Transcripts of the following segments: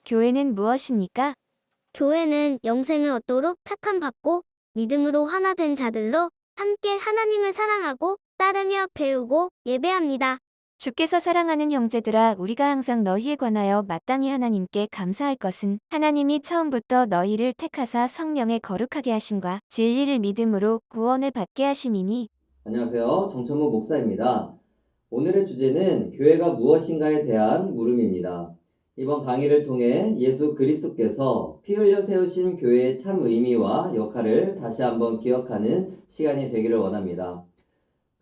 교회는 무엇입니까? 교회는 영생을 얻도록 택함받고 믿음으로 하나 된 자들로 함께 하나님을 사랑하고 따르며 배우고 예배합니다. 주께서 사랑하는 형제들아, 우리가 항상 너희에 관하여 마땅히 하나님께 감사할 것은 하나님이 처음부터 너희를 택하사 성령의 거룩하게 하심과 진리를 믿음으로 구원을 받게 하심이니. 안녕하세요. 정천무 목사입니다. 오늘의 주제는 교회가 무엇인가에 대한 물음입니다. 이번 강의를 통해 예수 그리스도께서 피 흘려 세우신 교회의 참 의미와 역할을 다시 한번 기억하는 시간이 되기를 원합니다.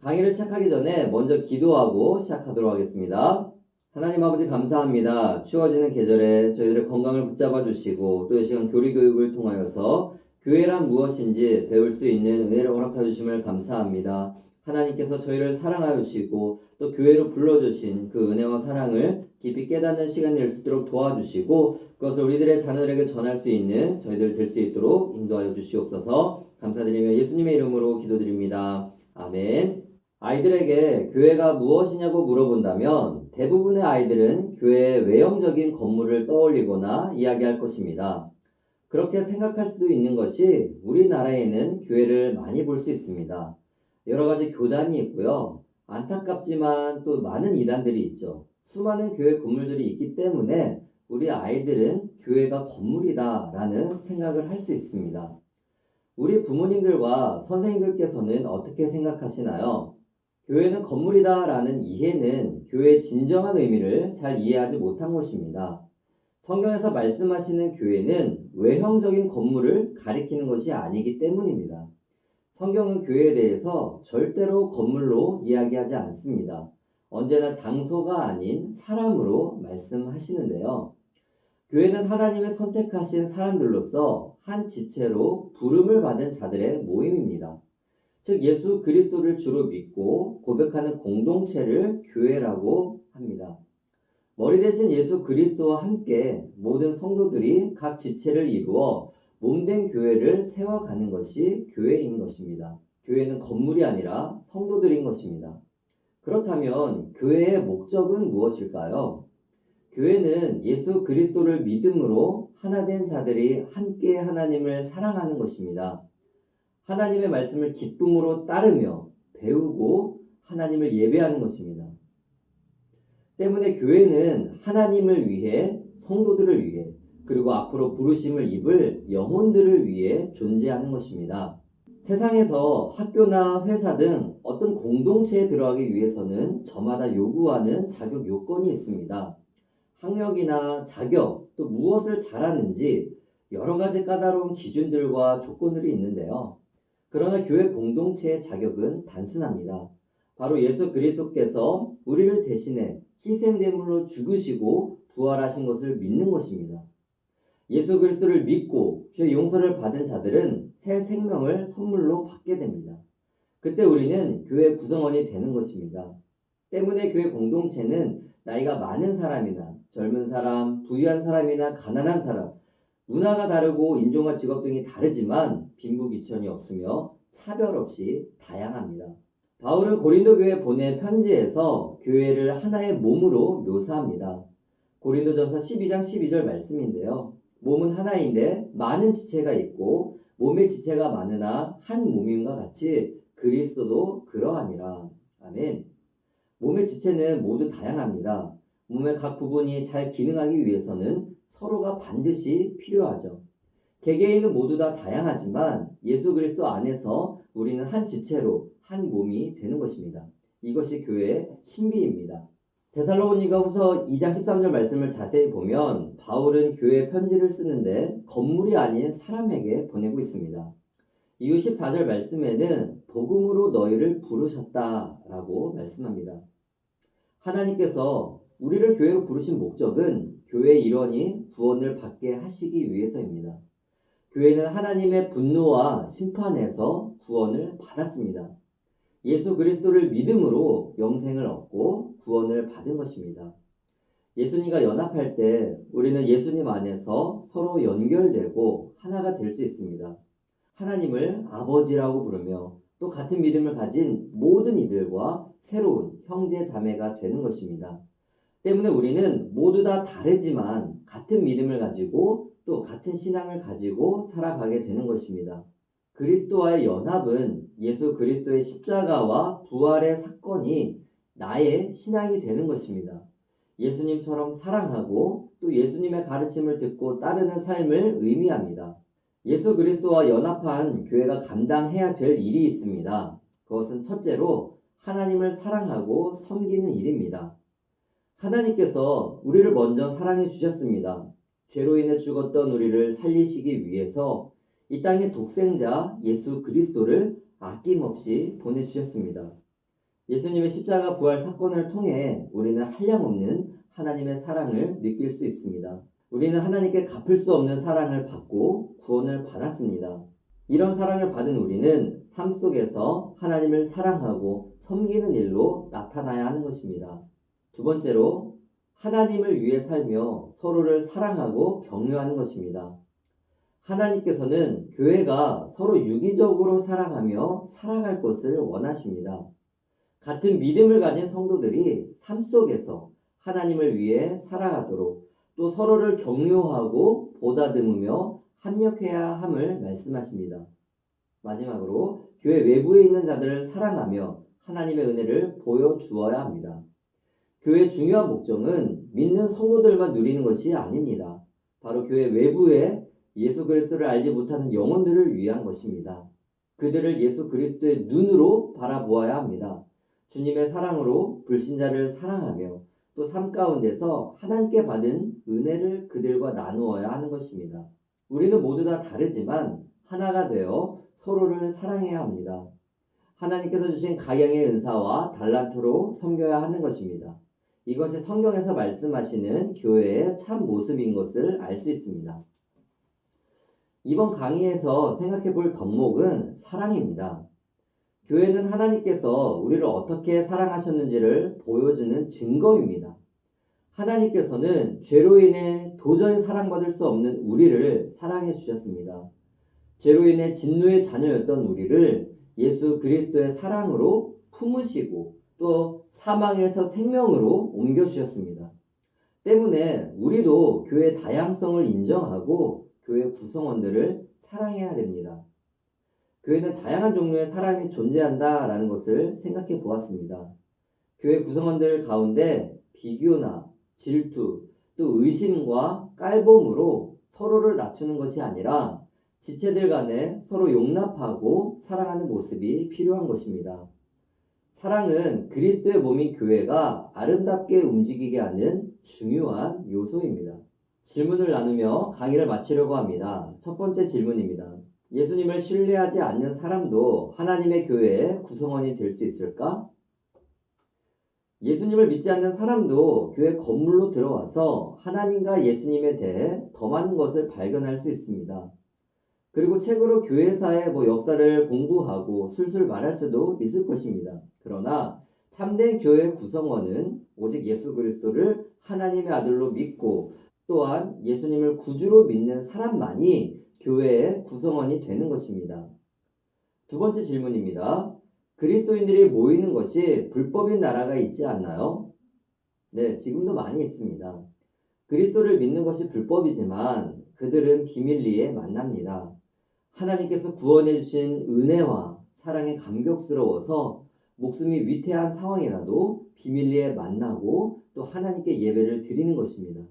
강의를 시작하기 전에 먼저 기도하고 시작하도록 하겠습니다. 하나님 아버지 감사합니다. 추워지는 계절에 저희들의 건강을 붙잡아 주시고 또 이 시간 교리 교육을 통하여서 교회란 무엇인지 배울 수 있는 은혜를 허락해 주심을 감사합니다. 하나님께서 저희를 사랑하여 주시고 또 교회로 불러주신 그 은혜와 사랑을 깊이 깨닫는 시간이 될 수 있도록 도와주시고 그것을 우리들의 자녀들에게 전할 수 있는 저희들 될 수 있도록 인도하여 주시옵소서. 감사드리며 예수님의 이름으로 기도드립니다. 아멘. 아이들에게 교회가 무엇이냐고 물어본다면 대부분의 아이들은 교회의 외형적인 건물을 떠올리거나 이야기할 것입니다. 그렇게 생각할 수도 있는 것이 우리나라에는 교회를 많이 볼 수 있습니다. 여러 가지 교단이 있고요. 안타깝지만 또 많은 이단들이 있죠. 수많은 교회 건물들이 있기 때문에 우리 아이들은 교회가 건물이다라는 생각을 할 수 있습니다. 우리 부모님들과 선생님들께서는 어떻게 생각하시나요? 교회는 건물이다라는 이해는 교회의 진정한 의미를 잘 이해하지 못한 것입니다. 성경에서 말씀하시는 교회는 외형적인 건물을 가리키는 것이 아니기 때문입니다. 성경은 교회에 대해서 절대로 건물로 이야기하지 않습니다. 언제나 장소가 아닌 사람으로 말씀하시는데요. 교회는 하나님의 선택하신 사람들로서 한 지체로 부름을 받은 자들의 모임입니다. 즉 예수 그리스도를 주로 믿고 고백하는 공동체를 교회라고 합니다. 머리 대신 예수 그리스도와 함께 모든 성도들이 각 지체를 이루어 몸된 교회를 세워가는 것이 교회인 것입니다. 교회는 건물이 아니라 성도들인 것입니다. 그렇다면 교회의 목적은 무엇일까요? 교회는 예수 그리스도를 믿음으로 하나 된 자들이 함께 하나님을 사랑하는 것입니다. 하나님의 말씀을 기쁨으로 따르며 배우고 하나님을 예배하는 것입니다. 때문에 교회는 하나님을 위해, 성도들을 위해, 그리고 앞으로 부르심을 입을 영혼들을 위해 존재하는 것입니다. 세상에서 학교나 회사 등 어떤 공동체에 들어가기 위해서는 저마다 요구하는 자격 요건이 있습니다. 학력이나 자격, 또 무엇을 잘하는지 여러 가지 까다로운 기준들과 조건들이 있는데요. 그러나 교회 공동체의 자격은 단순합니다. 바로 예수 그리스도께서 우리를 대신해 희생제물로 죽으시고 부활하신 것을 믿는 것입니다. 예수 그리스도를 믿고 죄 용서를 받은 자들은 새 생명을 선물로 받게 됩니다. 그때 우리는 교회 구성원이 되는 것입니다. 때문에 교회 공동체는 나이가 많은 사람이나 젊은 사람, 부유한 사람이나 가난한 사람, 문화가 다르고 인종과 직업 등이 다르지만 빈부귀천이 없으며 차별 없이 다양합니다. 바울은 고린도 교회에 보낸 편지에서 교회를 하나의 몸으로 묘사합니다. 고린도전서 12장 12절 말씀인데요. 몸은 하나인데 많은 지체가 있고 몸의 지체가 많으나 한 몸임과 같이 그리스도도 그러하니라. 아멘. 몸의 지체는 모두 다양합니다. 몸의 각 부분이 잘 기능하기 위해서는 서로가 반드시 필요하죠. 개개인은 모두 다 다양하지만 예수 그리스도 안에서 우리는 한 지체로 한 몸이 되는 것입니다. 이것이 교회의 신비입니다. 데살로니가 후서 2장 13절 말씀을 자세히 보면 바울은 교회 편지를 쓰는데 건물이 아닌 사람에게 보내고 있습니다. 이후 14절 말씀에는 복음으로 너희를 부르셨다라고 말씀합니다. 하나님께서 우리를 교회로 부르신 목적은 교회의 일원이 구원을 받게 하시기 위해서입니다. 교회는 하나님의 분노와 심판에서 구원을 받았습니다. 예수 그리스도를 믿음으로 영생을 얻고 구원을 받은 것입니다. 예수님과 연합할 때 우리는 예수님 안에서 서로 연결되고 하나가 될 수 있습니다. 하나님을 아버지라고 부르며 또 같은 믿음을 가진 모든 이들과 새로운 형제 자매가 되는 것입니다. 때문에 우리는 모두 다 다르지만 같은 믿음을 가지고 또 같은 신앙을 가지고 살아가게 되는 것입니다. 그리스도와의 연합은 예수 그리스도의 십자가와 부활의 사건이 나의 신앙이 되는 것입니다. 예수님처럼 사랑하고 또 예수님의 가르침을 듣고 따르는 삶을 의미합니다. 예수 그리스도와 연합한 교회가 감당해야 될 일이 있습니다. 그것은 첫째로 하나님을 사랑하고 섬기는 일입니다. 하나님께서 우리를 먼저 사랑해 주셨습니다. 죄로 인해 죽었던 우리를 살리시기 위해서 이 땅의 독생자 예수 그리스도를 아낌없이 보내주셨습니다. 예수님의 십자가 부활 사건을 통해 우리는 한량없는 하나님의 사랑을 느낄 수 있습니다. 우리는 하나님께 갚을 수 없는 사랑을 받고 구원을 받았습니다. 이런 사랑을 받은 우리는 삶 속에서 하나님을 사랑하고 섬기는 일로 나타나야 하는 것입니다. 두 번째로 하나님을 위해 살며 서로를 사랑하고 격려하는 것입니다. 하나님께서는 교회가 서로 유기적으로 사랑하며 살아갈 것을 원하십니다. 같은 믿음을 가진 성도들이 삶 속에서 하나님을 위해 살아가도록 또 서로를 격려하고 보다듬으며 합력해야 함을 말씀하십니다. 마지막으로 교회 외부에 있는 자들을 사랑하며 하나님의 은혜를 보여주어야 합니다. 교회의 중요한 목적은 믿는 성도들만 누리는 것이 아닙니다. 바로 교회 외부에 예수 그리스도를 알지 못하는 영혼들을 위한 것입니다. 그들을 예수 그리스도의 눈으로 바라보아야 합니다. 주님의 사랑으로 불신자를 사랑하며 또 삶 가운데서 하나님께 받은 은혜를 그들과 나누어야 하는 것입니다. 우리는 모두 다 다르지만 하나가 되어 서로를 사랑해야 합니다. 하나님께서 주신 각양의 은사와 달란트로 섬겨야 하는 것입니다. 이것이 성경에서 말씀하시는 교회의 참 모습인 것을 알 수 있습니다. 이번 강의에서 생각해 볼 덕목은 사랑입니다. 교회는 하나님께서 우리를 어떻게 사랑하셨는지를 보여주는 증거입니다. 하나님께서는 죄로 인해 도저히 사랑받을 수 없는 우리를 사랑해 주셨습니다. 죄로 인해 진노의 자녀였던 우리를 예수 그리스도의 사랑으로 품으시고 또 사망에서 생명으로 옮겨주셨습니다. 때문에 우리도 교회의 다양성을 인정하고 교회 구성원들을 사랑해야 됩니다. 교회는 다양한 종류의 사람이 존재한다라는 것을 생각해 보았습니다. 교회 구성원들 가운데 비교나 질투, 또 의심과 깔봄으로 서로를 낮추는 것이 아니라 지체들 간에 서로 용납하고 사랑하는 모습이 필요한 것입니다. 사랑은 그리스도의 몸인 교회가 아름답게 움직이게 하는 중요한 요소입니다. 질문을 나누며 강의를 마치려고 합니다. 첫 번째 질문입니다. 예수님을 신뢰하지 않는 사람도 하나님의 교회의 구성원이 될 수 있을까? 예수님을 믿지 않는 사람도 교회 건물로 들어와서 하나님과 예수님에 대해 더 많은 것을 발견할 수 있습니다. 그리고 책으로 교회사의 역사를 공부하고 술술 말할 수도 있을 것입니다. 그러나 참된 교회 구성원은 오직 예수 그리스도를 하나님의 아들로 믿고 또한 예수님을 구주로 믿는 사람만이 교회의 구성원이 되는 것입니다. 두 번째 질문입니다. 그리스도인들이 모이는 것이 불법인 나라가 있지 않나요? 네, 지금도 많이 있습니다. 그리스도를 믿는 것이 불법이지만 그들은 비밀리에 만납니다. 하나님께서 구원해 주신 은혜와 사랑에 감격스러워서 목숨이 위태한 상황이라도 비밀리에 만나고 또 하나님께 예배를 드리는 것입니다.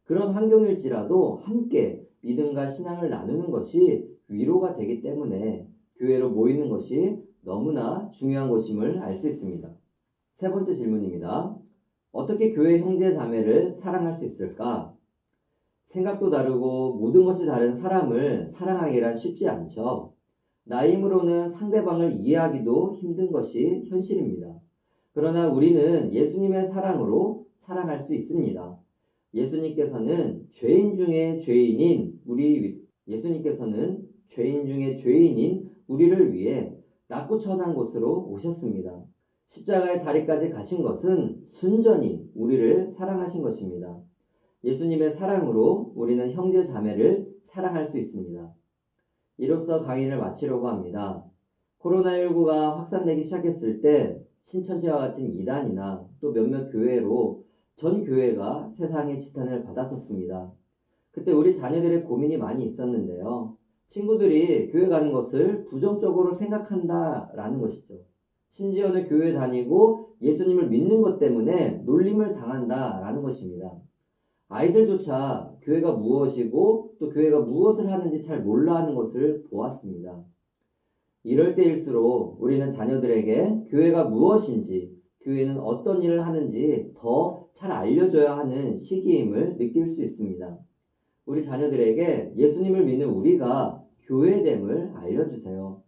그런 환경일지라도 함께 믿음과 신앙을 나누는 것이 위로가 되기 때문에 교회로 모이는 것이 너무나 중요한 것임을 알 수 있습니다. 세 번째 질문입니다. 어떻게 교회 형제 자매를 사랑할 수 있을까? 생각도 다르고 모든 것이 다른 사람을 사랑하기란 쉽지 않죠. 나의 힘으로는 상대방을 이해하기도 힘든 것이 현실입니다. 그러나 우리는 예수님의 사랑으로 사랑할 수 있습니다. 예수님께서는 죄인 중에 죄인인 우리를 위해 낮고 천한 곳으로 오셨습니다. 십자가의 자리까지 가신 것은 순전히 우리를 사랑하신 것입니다. 예수님의 사랑으로 우리는 형제 자매를 사랑할 수 있습니다. 이로써 강의를 마치려고 합니다. 코로나19가 확산되기 시작했을 때 신천지와 같은 이단이나 또 몇몇 교회로 전 교회가 세상의 지탄을 받았었습니다. 그때 우리 자녀들의 고민이 많이 있었는데요. 친구들이 교회 가는 것을 부정적으로 생각한다라는 것이죠. 심지어는 교회 다니고 예수님을 믿는 것 때문에 놀림을 당한다라는 것입니다. 아이들조차 교회가 무엇이고 또 교회가 무엇을 하는지 잘 몰라 하는 것을 보았습니다. 이럴 때일수록 우리는 자녀들에게 교회가 무엇인지, 교회는 어떤 일을 하는지 더 잘 알려줘야 하는 시기임을 느낄 수 있습니다. 우리 자녀들에게 예수님을 믿는 우리가 교회됨을 알려주세요.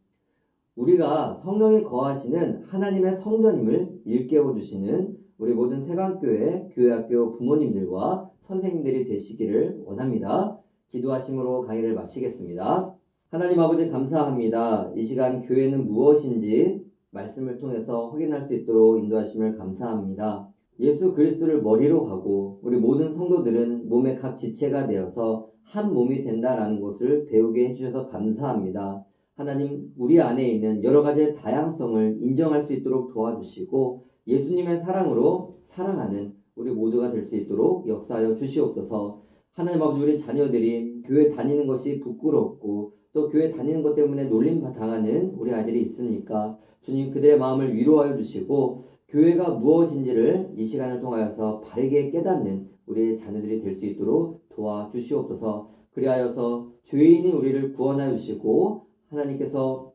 우리가 성령이 거하시는 하나님의 성전임을 일깨워 주시는 우리 모든 세강교회, 교회학교 부모님들과 선생님들이 되시기를 원합니다. 기도하심으로 강의를 마치겠습니다. 하나님 아버지 감사합니다. 이 시간 교회는 무엇인지 말씀을 통해서 확인할 수 있도록 인도하심을 감사합니다. 예수 그리스도를 머리로 하고 우리 모든 성도들은 몸의 각 지체가 되어서 한 몸이 된다라는 것을 배우게 해주셔서 감사합니다. 하나님, 우리 안에 있는 여러 가지의 다양성을 인정할 수 있도록 도와주시고 예수님의 사랑으로 사랑하는 우리 모두가 될 수 있도록 역사하여 주시옵소서. 하나님 아버지, 우리 자녀들이 교회 다니는 것이 부끄럽고 또 교회 다니는 것 때문에 놀림 당하는 우리 아이들이 있습니까? 주님, 그들의 마음을 위로하여 주시고 교회가 무엇인지를 이 시간을 통하여서 바르게 깨닫는 우리 자녀들이 될 수 있도록 도와주시옵소서. 그리하여서 죄인인 우리를 구원하여 주시고 하나님께서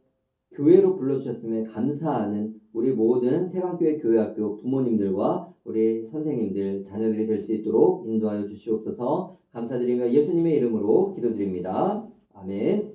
교회로 불러주셨음에 감사하는 우리 모든 세강교회 교회학교 부모님들과 우리 선생님들, 자녀들이 될 수 있도록 인도하여 주시옵소서. 감사드리며 예수님의 이름으로 기도드립니다. 아멘.